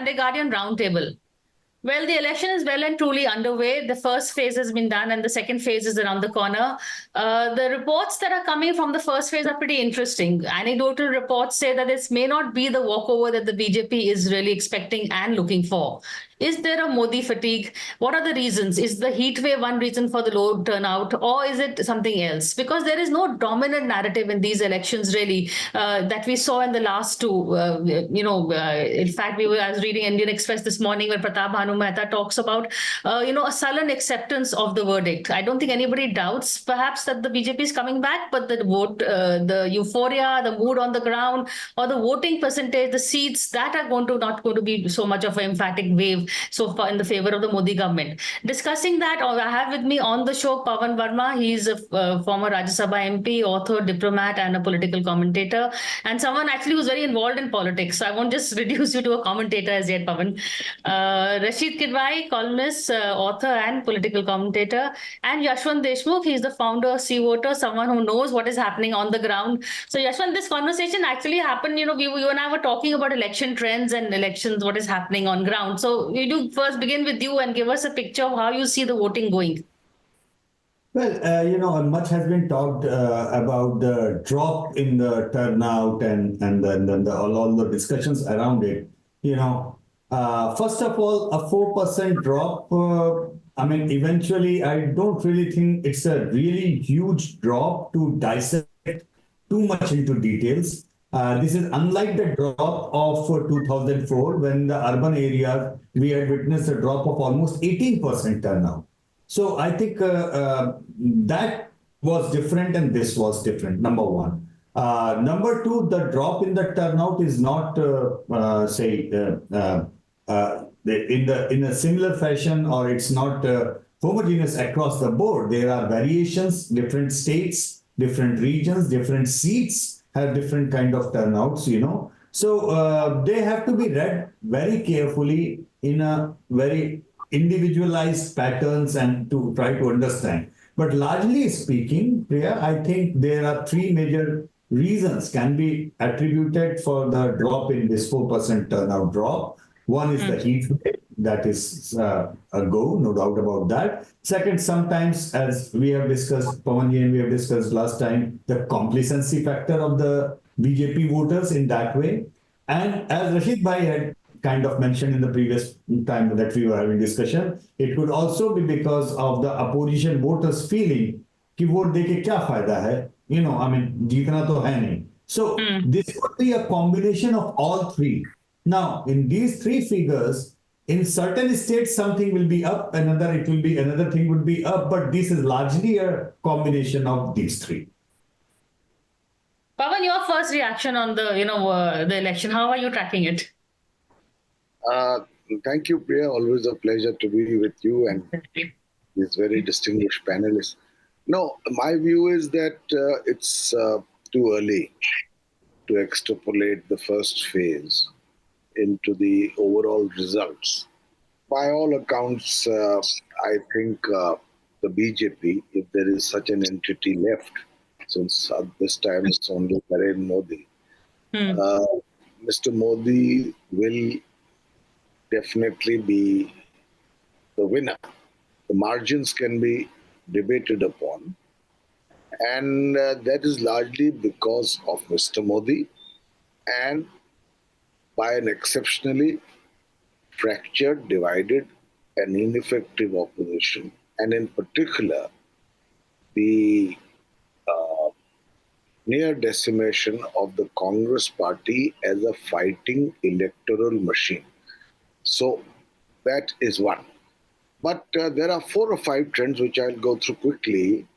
Sunday Guardian Roundtable. Well, the election is well and truly underway. The first phase has been done and the second phase is around the corner. The reports that are coming from the first phase are pretty interesting. Anecdotal reports say that this may not be the walkover that the BJP is really expecting and looking for. Is there a Modi fatigue? What are the reasons? Is the heat wave one reason for the low turnout, or is it something else? Because there is no dominant narrative in these elections, really, that we saw in the last two. In fact, I was reading Indian Express this morning where Pratap Bhanu Mehta talks about, a sullen acceptance of the verdict. I don't think anybody doubts, perhaps, that the BJP is coming back, but the vote, the euphoria, the mood on the ground, or the voting percentage, the seats that are not going to be so much of an emphatic wave so far in the favor of the Modi government. Discussing that, I have with me on the show Pavan Varma. He's a former Rajya Sabha MP, author, diplomat, and a political commentator, and someone actually who's very involved in politics. So I won't just reduce you to a commentator as yet, Pavan. Rasheed Kidwai, columnist, author, and political commentator, and Yashwant Deshmukh. He's the founder of BJP.voter, someone who knows what is happening on the ground. So Yashwant, this conversation actually happened. You and I were talking about election trends and elections, what is happening on ground. So we do first begin with you and give us a picture of how you see the voting going. Well, much has been talked about the drop in the turnout and all the discussions around it. First of all, a 4% drop. Eventually, I don't really think it's a really huge drop to dissect too much into details. This is unlike the drop of 2004, when the urban areas, we had witnessed a drop of almost 18% turnout. So I think that was different and this was different, number one. Number two, the drop in the turnout is not, in a similar fashion, or it's not homogeneous across the board. There are variations, different states, different regions, different seats have different kind of turnouts, So they have to be read very carefully in a very individualized patterns and to try to understand. But largely speaking, Priya, I think there are three major reasons can be attributed for the drop in this 4% turnout drop. One is the heat wave. That is a go, no doubt about that. Second, sometimes, as we have discussed, Pavan and we have discussed last time, the complacency factor of the BJP voters in that way. And as Rasheed Bhai had kind of mentioned in the previous time that we were having discussion, it could also be because of the opposition voters feeling कि vote देके क्या फायदा है, जीतना तो है नहीं. So this could be a combination of all three. Now, in these three figures, in certain states, something will be up, another thing would be up, but this is largely a combination of these three. Pavan, your first reaction on the election, how are you tracking it? Thank you, Priya. Always a pleasure to be with you and these very distinguished panelists. No, my view is that it's too early to extrapolate the first phase into the overall results. By all accounts, I think the BJP, if there is such an entity left, since this time it's only Narendra Modi, Mr. Modi will definitely be the winner. The margins can be debated upon, and that is largely because of Mr. Modi and by an exceptionally fractured, divided, and ineffective opposition, and in particular, the near decimation of the Congress party as a fighting electoral machine. So that is one. But there are 4 or 5 trends which I'll go through quickly,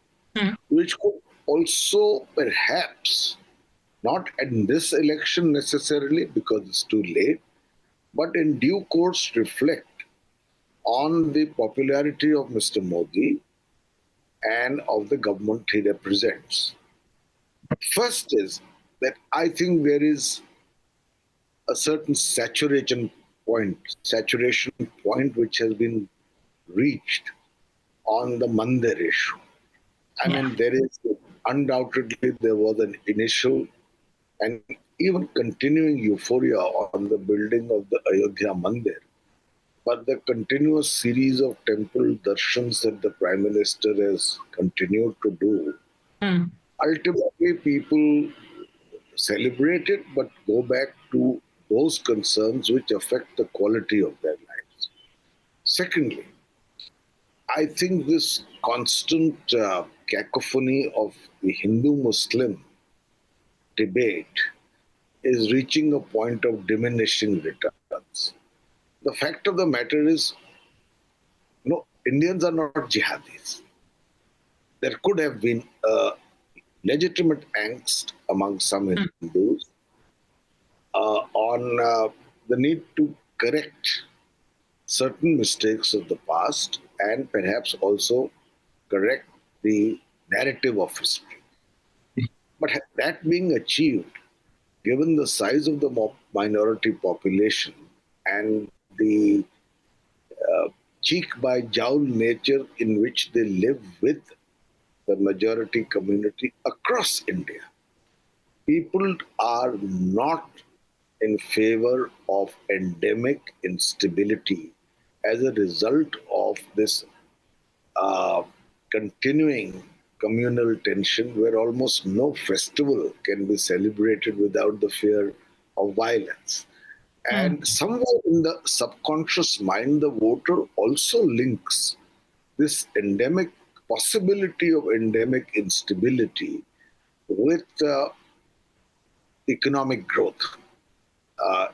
which could also perhaps, not in this election necessarily because it's too late, but in due course reflect on the popularity of Mr. Modi and of the government he represents. First is that I think there is a certain saturation point which has been reached on the Mandir issue. I mean, there was an initial and even continuing euphoria on the building of the Ayodhya Mandir, but the continuous series of temple darshans that the Prime Minister has continued to do, Hmm. ultimately people celebrate it but go back to those concerns which affect the quality of their lives. Secondly, I think this constant cacophony of the Hindu-Muslim debate is reaching a point of diminishing returns. The fact of the matter is, no, Indians are not jihadis. There could have been a legitimate angst among some Hindus on the need to correct certain mistakes of the past and perhaps also correct the narrative of history. But that being achieved, given the size of the minority population and the cheek by jowl nature in which they live with the majority community across India, people are not in favor of endemic instability as a result of this uh, continuing communal tension where almost no festival can be celebrated without the fear of violence. And somewhere in the subconscious mind, the voter also links this endemic possibility of endemic instability with economic growth.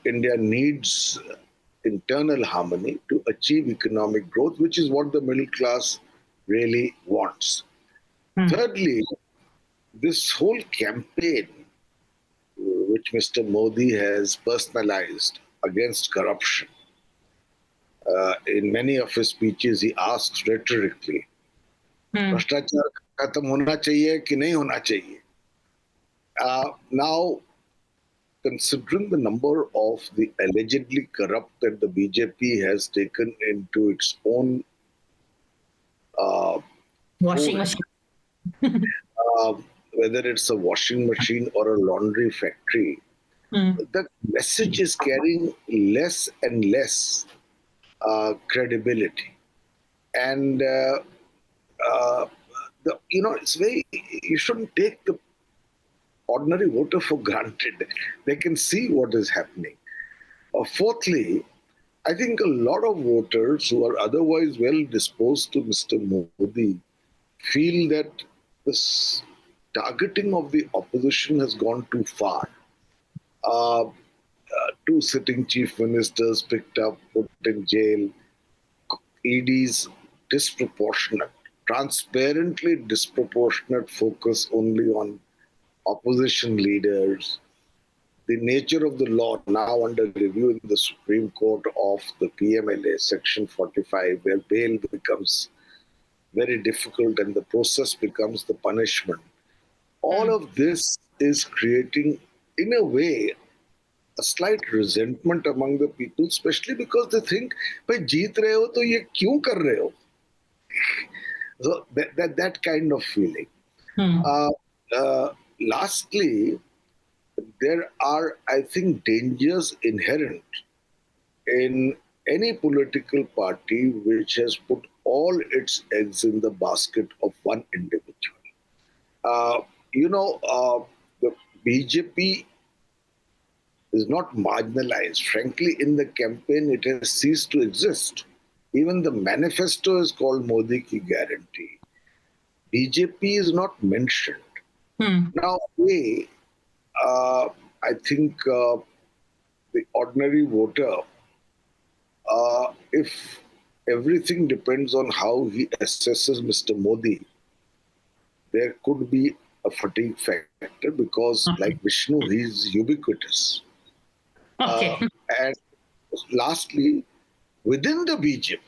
India needs internal harmony to achieve economic growth, which is what the middle class really wants. Thirdly, this whole campaign, which Mr. Modi has personalized against corruption, in many of his speeches, he asks rhetorically, भ्रष्टाचार खत्म होना चाहिए कि नहीं होना चाहिए? Now, considering the number of the allegedly corrupt that the BJP has taken into its own Washing fold, machine. whether it's a washing machine or a laundry factory, the message is carrying less and less credibility. And it's very, you shouldn't take the ordinary voter for granted. They can see what is happening. Fourthly, I think a lot of voters who are otherwise well disposed to Mr. Modi feel that this targeting of the opposition has gone too far. Two sitting chief ministers picked up, put in jail, ED's disproportionate, transparently disproportionate focus only on opposition leaders, the nature of the law now under review in the Supreme Court of the PMLA, Section 45, where bail becomes very difficult and the process becomes the punishment. All of this is creating, in a way, a slight resentment among the people, especially because they think, "Bhai, jeet rahe ho, to ye kyun kar rahe ho?" So that kind of feeling. Lastly, there are, I think, dangers inherent in any political party which has put all its eggs in the basket of one individual. The BJP is not marginalized. Frankly, in the campaign, it has ceased to exist. Even the manifesto is called Modi Ki Guarantee. BJP is not mentioned. Now, I think the ordinary voter, if everything depends on how he assesses Mr. Modi, there could be a fatigue factor because, like Vishnu, he's ubiquitous. Okay. And lastly, within the BJP,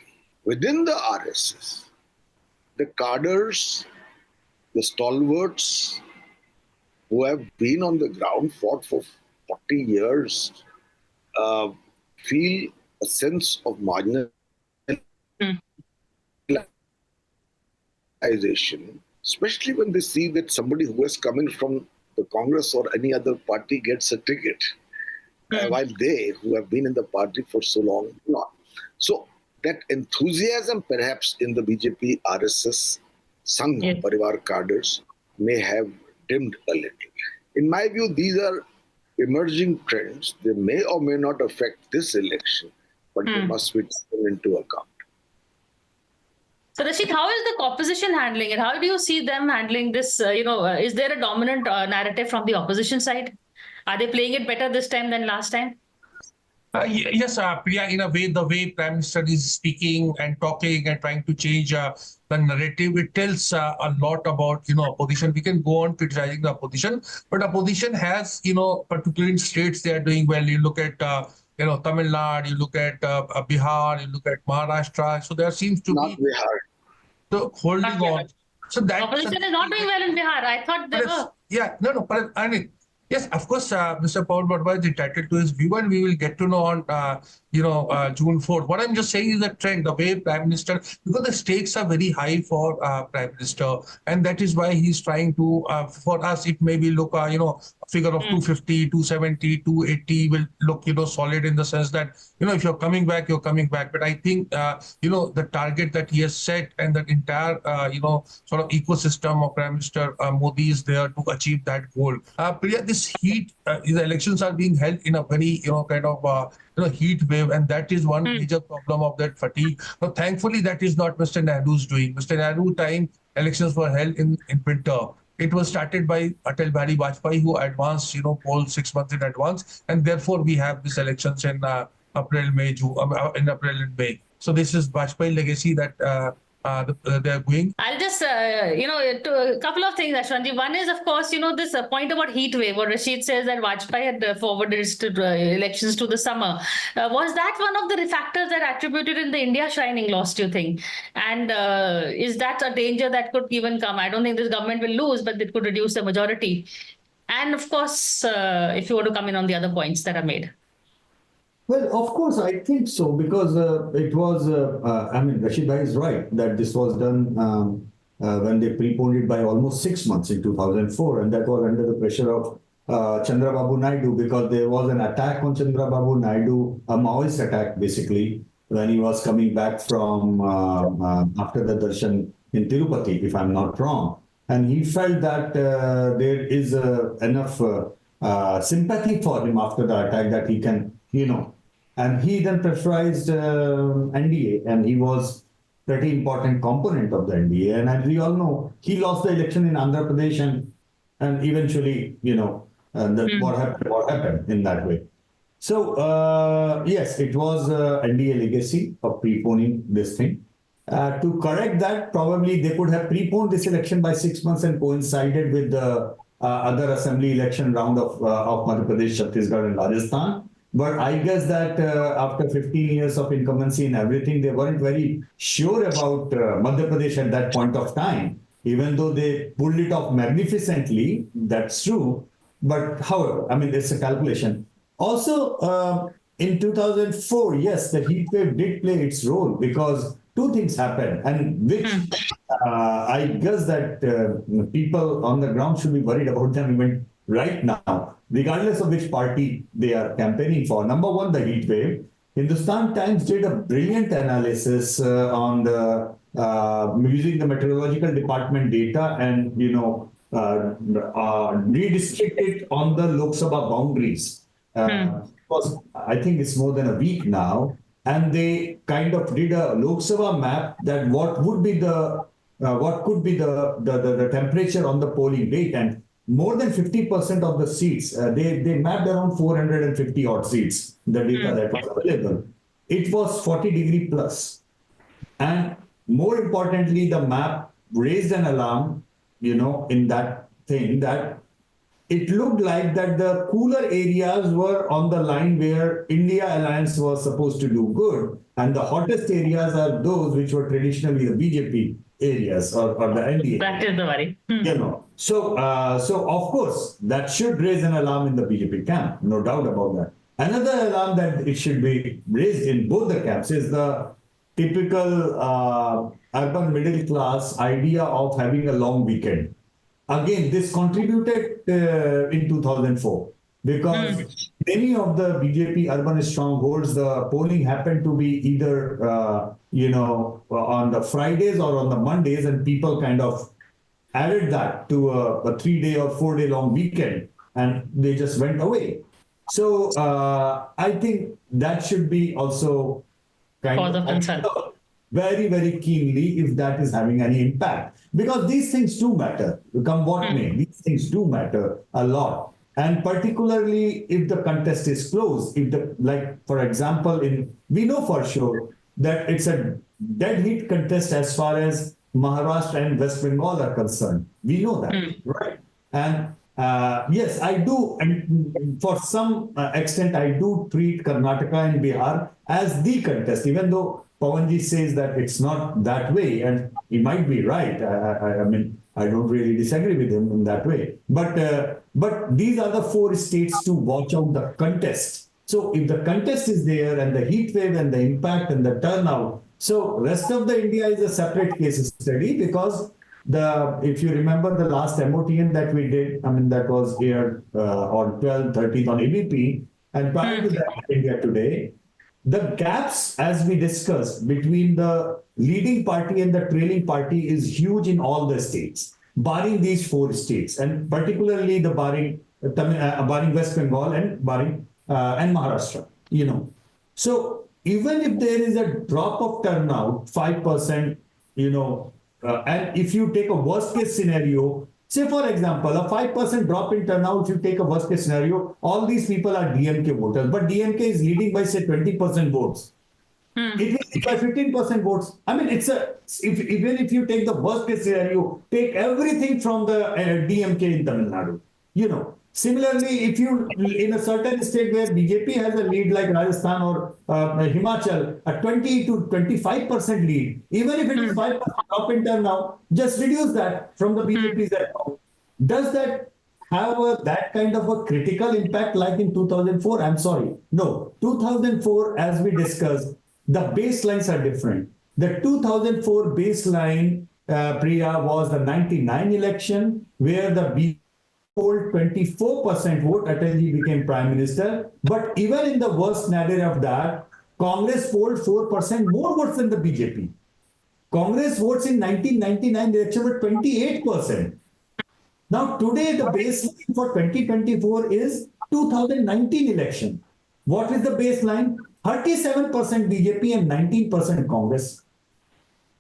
within the RSS, the cadres, the stalwarts who have been on the ground, fought for 40 years, feel a sense of marginalization, especially when they see that somebody who has come in from the Congress or any other party gets a ticket, while they, who have been in the party for so long, do not. So that enthusiasm perhaps in the BJP RSS Sangh Yes. Parivar cadres may have dimmed a little. In my view, these are emerging trends. They may or may not affect this election, but they must be taken into account. So, Rasheed, how is the opposition handling it? How do you see them handling this? Is there a dominant narrative from the opposition side? Are they playing it better this time than last time? Yes, Priya, in a way, the way Prime Minister is speaking and talking and trying to change the narrative, it tells a lot about, opposition. We can go on criticizing the opposition, but opposition has, particularly in states, they are doing well. You look at, Tamil Nadu, you look at Bihar, you look at Maharashtra. So there seems to Not be Bihar. so holding on. So that Opposition is not doing well in Bihar. I thought they were. Yeah, no, but I mean, yes, of course, Mr. Pavan Varma is entitled to his view, and we will get to know on, June 4th. What I'm just saying is the trend, the way Prime Minister, because the stakes are very high for Prime Minister, and that is why he's trying to, for us, it may be look, a figure of 250, 270, 280 will look, solid in the sense that, if you're coming back, you're coming back. But I think, the target that he has set and that entire, sort of ecosystem of Prime Minister Modi is there to achieve that goal. Priya, this heat, the elections are being held in a very, kind of, heat wave, and that is one major problem of that fatigue. But thankfully, that is not Mr. Naidu's doing. Mr. Naidu time elections were held in winter. It was started by Atal Bihari Vajpayee, who advanced, polls 6 months in advance, and therefore we have these elections in April, May, June, in April and May. So this is Vajpayee legacy that they are going. I'll just, to a couple of things, Yashwantji. One is, of course, this point about heat wave, where Rasheed says that Vajpayee had forwarded his elections to the summer. Was that one of the factors that attributed in the India shining loss, do you think? And is that a danger that could even come? I don't think this government will lose, but it could reduce the majority. And of course, if you want to come in on the other points that are made. Well, of course, I think so, because it was, Rasheed Bhai is right that this was done when they preponed it by almost 6 months in 2004, and that was under the pressure of Chandrababu Naidu, because there was an attack on Chandrababu Naidu, a Maoist attack basically, when he was coming back from after the darshan in Tirupati, if I'm not wrong. And he felt that there is enough sympathy for him after the attack that he can, and he then pressurized NDA, and he was pretty important component of the NDA. And as we all know, he lost the election in Andhra Pradesh, and eventually, what happened in that way. So, yes, it was NDA legacy of preponing this thing. To correct that, probably they could have preponed this election by 6 months and coincided with the other assembly election round of Madhya Pradesh, Chhattisgarh, and Rajasthan. But I guess that after 15 years of incumbency and everything, they weren't very sure about Madhya Pradesh at that point of time, even though they pulled it off magnificently. That's true. But however, it's a calculation. Also, in 2004, yes, the heat wave did play its role, because two things happened, and which I guess that people on the ground should be worried about them even right now, regardless of which party they are campaigning for. Number one, the heat wave. Hindustan Times did a brilliant analysis on the using the meteorological department data and redistrict it on the Lok Sabha boundaries. Because I think it's more than a week now, and they kind of did a Lok Sabha map that what could be the temperature on the polling date, and more than 50% of the seats, they mapped around 450 odd seats, the data that was available. It was 40-degree plus. And more importantly, the map raised an alarm, in that thing, that it looked like that the cooler areas were on the line where India alliance was supposed to do good, and the hottest areas are those which were traditionally the BJP areas or the NDA. That is the worry. So of course, that should raise an alarm in the BJP camp, no doubt about that. Another alarm that it should be raised in both the camps is the typical urban middle class idea of having a long weekend. again, this contributed in 2004 because many of the BJP urban strongholds, the polling happened to be either, on the Fridays or on the Mondays, and people kind of added that to a 3-day or 4-day long weekend, and they just went away. So I think that should be also kind of concern. Very, very keenly if that is having any impact. Because these things do matter, come what may. These things do matter a lot. And particularly if the contest is close, for example, we know for sure that it's a dead heat contest as far as Maharashtra and West Bengal are concerned. We know that, right? And yes, I do, and for some extent, I do treat Karnataka and Bihar as the contest, even though Pavanji says that it's not that way, and he might be right. I mean, I don't really disagree with him in that way. But these are the 4 states to watch out the contest. So if the contest is there and the heat wave and the impact and the turnout, so rest of the India is a separate case study because if you remember the last MOTN that we did, I mean, that was aired on 12th, 13th on ABP, and prior to that, India Today, the gaps, as we discussed, between the leading party and the trailing party is huge in all the states, barring these 4 states, and particularly the barring West Bengal and barring and Maharashtra. So even if there is a drop of turnout, 5%, and if you take a worst case scenario, say for example, a 5% drop in turnout, if you take a worst case scenario, all these people are DMK voters, but DMK is leading by say 20% votes. It will lead by 15% votes. I mean, even if you take the worst case scenario, take everything from the DMK in Tamil Nadu, Similarly, if you, in a certain state where BJP has a lead like Rajasthan or Himachal, a 20 to 25% lead, even if it is 5% drop in turnout, just reduce that from the BJP's account. Does that have that kind of a critical impact like in 2004? I'm sorry. No. 2004, as we discussed, the baselines are different. The 2004 baseline, Priya, was the 99 election where the BJP polled 24% vote, Atalji became Prime Minister. But even in the worst nadir of that, Congress polled 4% more votes than the BJP. Congress votes in 1999 election were 28%. Now today the baseline for 2024 is 2019 election. What is the baseline? 37% BJP and 19% Congress.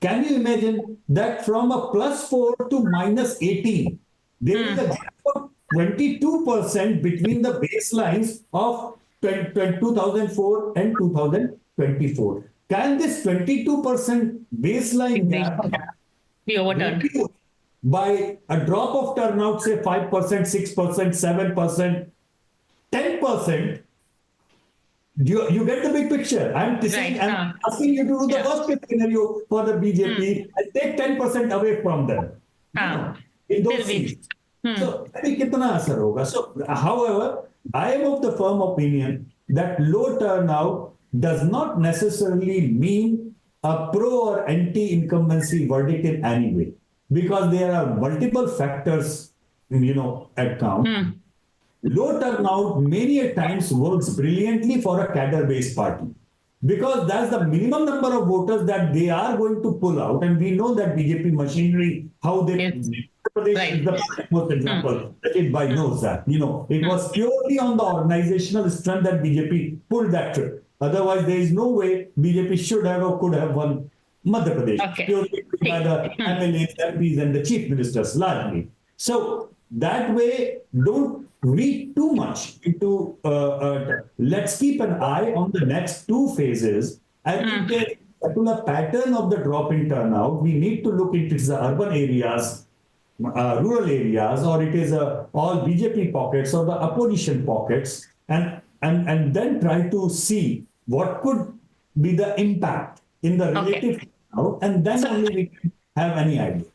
Can you imagine that from a +4 to -18? There is a gap of 22% between the baselines of 2004 and 2024. Can this 22% baseline gap be overturned by a drop of turnout, say 5%, 6%, 7%, 10%? You get the big picture. I'm asking you to do the worst case scenario for the BJP and take 10% away from them. In those seats. So, however, I am of the firm opinion that low turnout does not necessarily mean a pro or anti-incumbency verdict in any way, because there are multiple factors, at count. Low turnout many a times works brilliantly for a cadre-based party, because that's the minimum number of voters that they are going to pull out, and we know that BJP machinery, how they... Right. Is the most example. Kidwai knows that. It was purely on the organizational strength that BJP pulled that trip. Otherwise, there is no way BJP should have or could have won Madhya Pradesh. Purely by the MLAs, MPs, and the chief ministers largely. So that way, don't read too much into. Let's keep an eye on the next 2 phases. I think there is a particular pattern of the drop in turnout. We need to look into the urban areas, rural areas, or it is all BJP pockets or the opposition pockets, and then try to see what could be the impact in the relative turnout, and then only we can have any idea.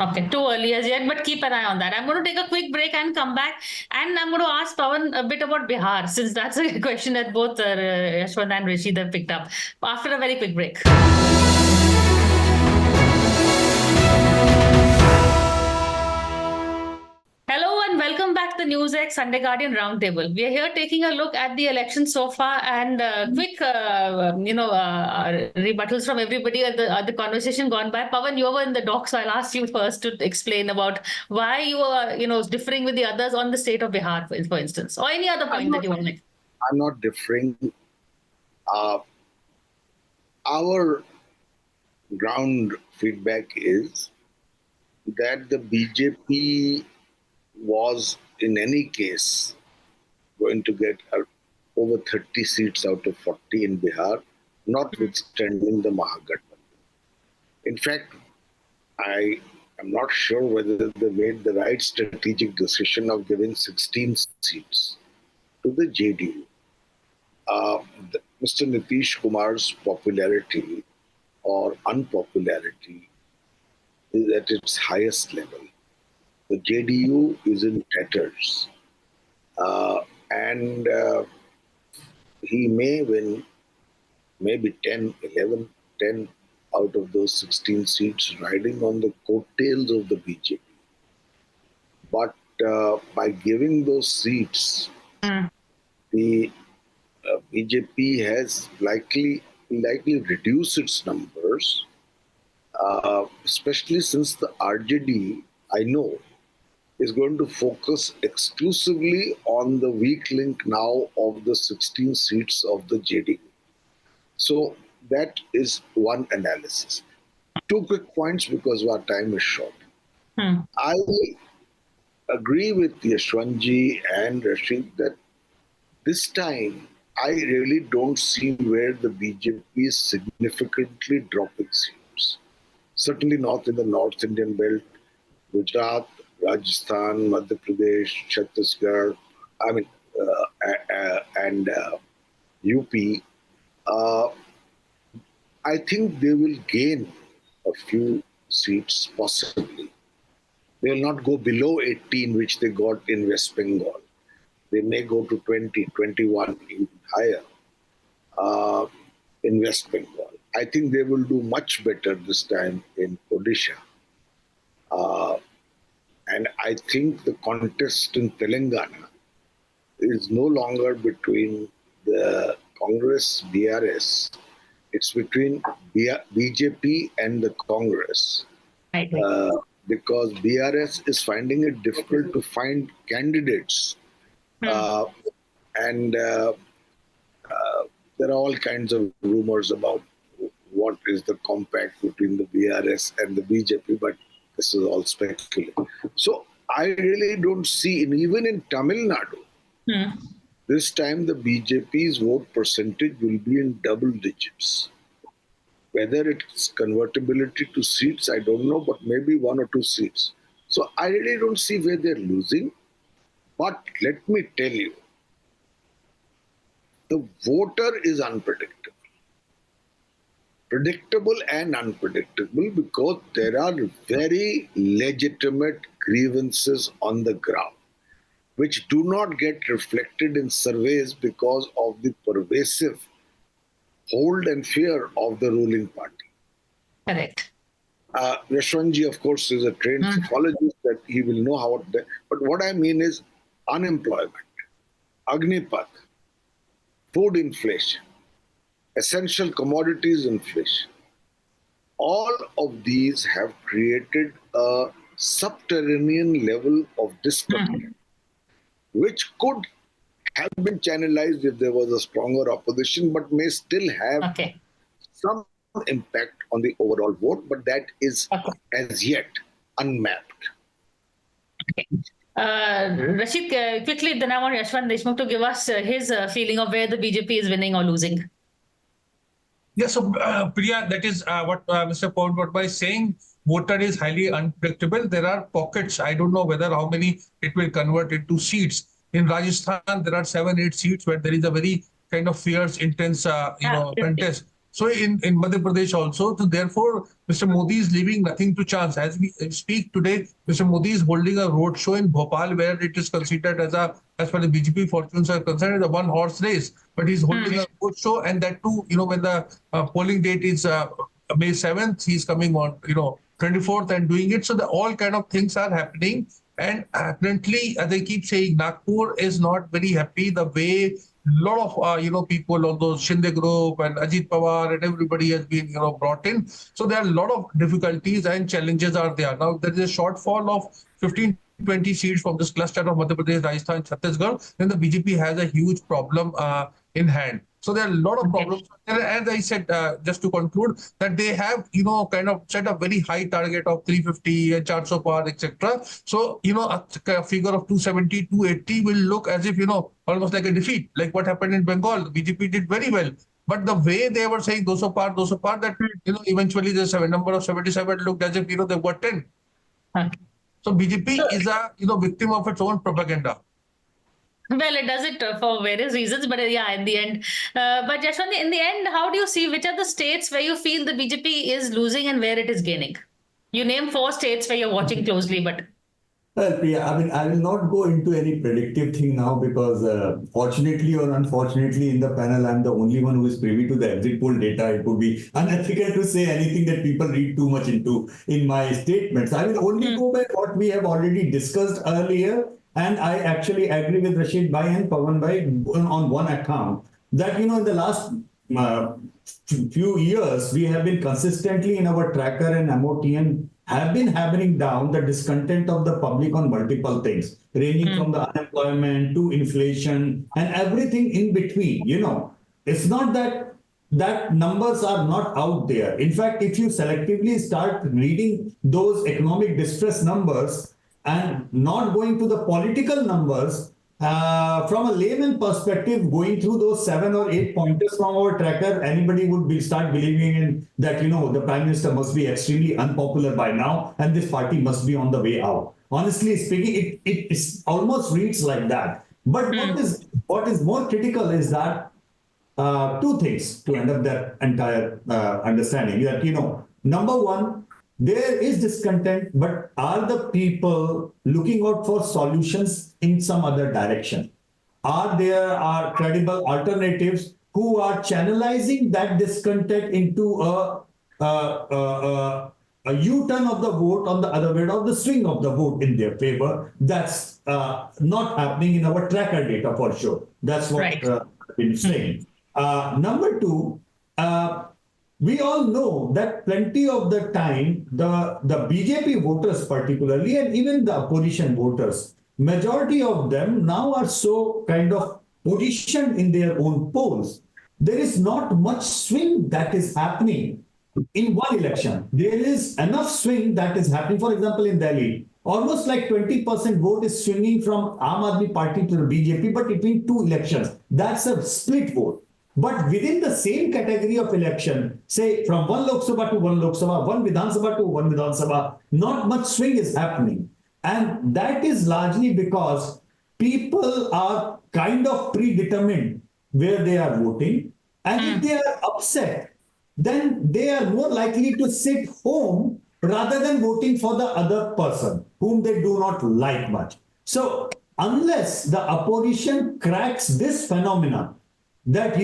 Okay, too early as yet, but keep an eye on that. I'm going to take a quick break and come back, and I'm going to ask Pavan a bit about Bihar, since that's a question that both Yashwant and Rasheed have picked up after a very quick break. welcome back to the NewsX Sunday Guardian Roundtable. We are here taking a look at the election so far and quick, rebuttals from everybody at the conversation gone by. Pavan, you were in the dock, so I'll ask you first to explain about why you are, differing with the others on the state of Bihar, for instance, or any other point that you want to make. I'm not differing. Our ground feedback is that the BJP was in any case going to get over 30 seats out of 40 in Bihar, notwithstanding the Mahagathbandhan. In fact, I am not sure whether they made the right strategic decision of giving 16 seats to the JDU. Mr. Nitish Kumar's popularity or unpopularity is at its highest level. The JDU is in tatters, and he may win maybe 10 out of those 16 seats riding on the coattails of the BJP. But by giving those seats, the BJP has likely reduced its numbers, especially since the RJD, I know, is going to focus exclusively on the weak link now of the 16 seats of the JDU. So that is one analysis. Two quick points because our time is short. I agree with Yashwantji and Rasheed that this time I really don't see where the BJP is significantly dropping seats. Certainly not in the North Indian belt, Gujarat, Rajasthan, Madhya Pradesh, Chhattisgarh, and UP. I think they will gain a few seats possibly. They will not go below 18, which they got in West Bengal. They may go to 20, 21, even higher in West Bengal. I think they will do much better this time in Odisha. And I think the contest in Telangana is no longer between the Congress, BRS. It's between BJP and the Congress. Because BRS is finding it difficult to find candidates. And there are all kinds of rumors about what is the compact between the BRS and the BJP, but this is all speculative. So I really don't see, even in Tamil Nadu, this time the BJP's vote percentage will be in double digits. Whether it's convertibility to seats, I don't know, but maybe 1 or 2 seats. So I really don't see where they're losing. But let me tell you, the voter is unpredictable. Predictable and unpredictable because there are very legitimate grievances on the ground, which do not get reflected in surveys because of the pervasive hold and fear of the ruling party. Correct. Yashwantji, of course, is a trained psychologist that he will know how. But what I mean is unemployment, Agnipath, food inflation, essential commodities inflation. All of these have created a subterranean level of discontent, which could have been channelized if there was a stronger opposition, but may still have some impact on the overall vote, but that is as yet unmapped. Rasheed, quickly, then I want Yashwant Deshmukh to give us his feeling of where the BJP is winning or losing. Yeah, so Priya, that is what Mr. Pavan is saying. Voter is highly unpredictable. There are pockets. I don't know how many it will convert into seats. In Rajasthan, there are 7-8 seats where there is a very kind of fierce, intense, contest. So in Madhya Pradesh also, so therefore, Mr. Modi is leaving nothing to chance. As we speak today, Mr. Modi is holding a road show in Bhopal where it is considered as far as BJP fortunes are concerned, a one-horse race. But he's holding a road show, and that too, when the polling date is May 7th, he's coming on, 24th and doing it. So all kind of things are happening. And apparently, as I keep saying, Nagpur is not very happy the way lot of people on those Shinde group and Ajit Pawar and everybody has been brought in. So there are a lot of difficulties and challenges are there. Now there is a shortfall of 15-20 seats from this cluster of Madhya Pradesh, Rajasthan, Chhattisgarh. Then the BJP has a huge problem in hand. So there are a lot of problems. And as I said, just to conclude, that they have, kind of set a very high target of 350 and 400 par, etc. So, a figure of 270, 280 will look as if, almost like a defeat, like what happened in Bengal. The BJP did very well. But the way they were saying 200 par, that, eventually the number of 77 looked as if, they got 10. So BJP is a, victim of its own propaganda. Well, it does it for various reasons, but yeah, in the end. But Yashwant, in the end, how do you see which are the states where you feel the BJP is losing and where it is gaining? You name 4 states where you're watching closely, but. Well, Priya, I will not go into any predictive thing now because fortunately or unfortunately in the panel, I'm the only one who is privy to the exit poll data. It would be unethical to say anything that people read too much into in my statements. I will only go by what we have already discussed earlier. And I actually agree with Rasheed Bhai and Pavan Bhai on one account that, in the last few years, we have been consistently in our tracker and MOTN have been hammering down the discontent of the public on multiple things, ranging from the unemployment to inflation and everything in between. It's not that numbers are not out there. In fact, if you selectively start reading those economic distress numbers, and not going to the political numbers, from a layman perspective, going through those 7 or 8 pointers from our tracker, anybody would start believing in that, the Prime Minister must be extremely unpopular by now, and this party must be on the way out. Honestly speaking, it almost reads like that. But what is more critical is that 2 things to end up that entire understanding. That, number one, there is discontent, but are the people looking out for solutions in some other direction? Are there credible alternatives who are channelizing that discontent into a U-turn of the vote on the other way, or the swing of the vote in their favor? That's not happening in our tracker data for sure. That's what I've been saying. Number 2, we all know that plenty of the time, the BJP voters particularly, and even the opposition voters, majority of them now are so kind of positioned in their own polls. There is not much swing that is happening in one election. There is enough swing that is happening. For example, in Delhi, almost like 20% vote is swinging from Aam Aadmi Party to the BJP, but between 2 elections. That's a split vote. But within the same category of election, say from 1 Lok Sabha to 1 Lok Sabha, 1 Vidhan Sabha to 1 Vidhan Sabha, not much swing is happening. And that is largely because people are kind of predetermined where they are voting. And if they are upset, then they are more likely to sit home rather than voting for the other person whom they do not like much. So unless the opposition cracks this phenomenon, that,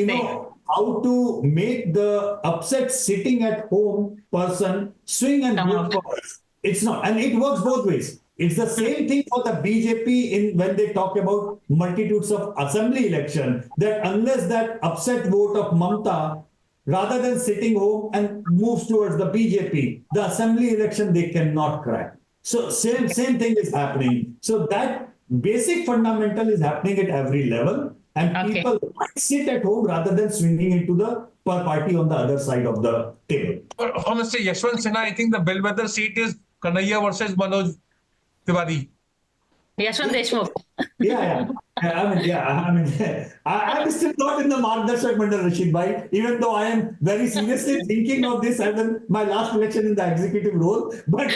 how to make the upset sitting at home person swing and vote for us. It's not. And it works both ways. It's the same thing for the BJP when they talk about multitudes of assembly election, that unless that upset vote of Mamta, rather than sitting home and moves towards the BJP, the assembly election they cannot crack. So same thing is happening. So that basic fundamental is happening at every level. And people might sit at home rather than swinging into the party on the other side of the table. But honestly, Yashwant Sinha, I think the bellwether seat is Kanhaiya versus Manoj Tiwari. Yashwant Deshmukh. I'm still not in the Margdarshak Mandal, Rasheed Bhai, even though I am very seriously thinking of this as my last election in the executive role. But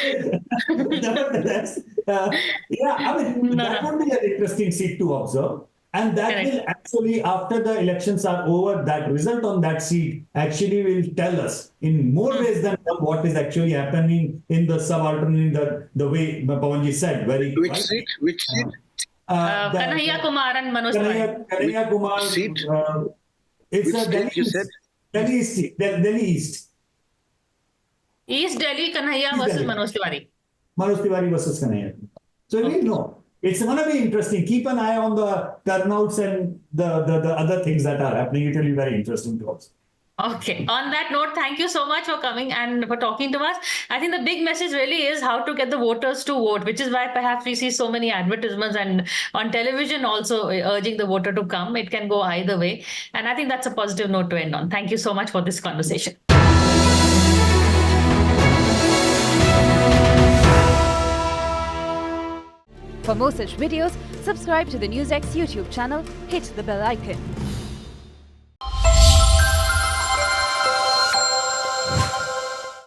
nevertheless, that would be an interesting seat to observe. And that will actually, after the elections are over, that result on that seat actually will tell us in more ways than what is actually happening in the subaltern, the way Pavanji said. Which seat? Kanhaiya Kumar and Manoj Tiwari. Kanhaiya Kumar. Seat? It's Which Delhi, you said? Delhi East. Delhi East. East Delhi, Kanhaiya versus Manoj Tiwari. Manoj Tiwari versus Kanhaiya. So we'll know. It's going to be interesting. Keep an eye on the turnouts and the other things that are happening. It will be very interesting to us. Okay. On that note, thank you so much for coming and for talking to us. I think the big message really is how to get the voters to vote, which is why perhaps we see so many advertisements and on television also urging the voter to come. It can go either way. And I think that's a positive note to end on. Thank you so much for this conversation. For more such videos, subscribe to the NewsX YouTube channel, hit the bell icon.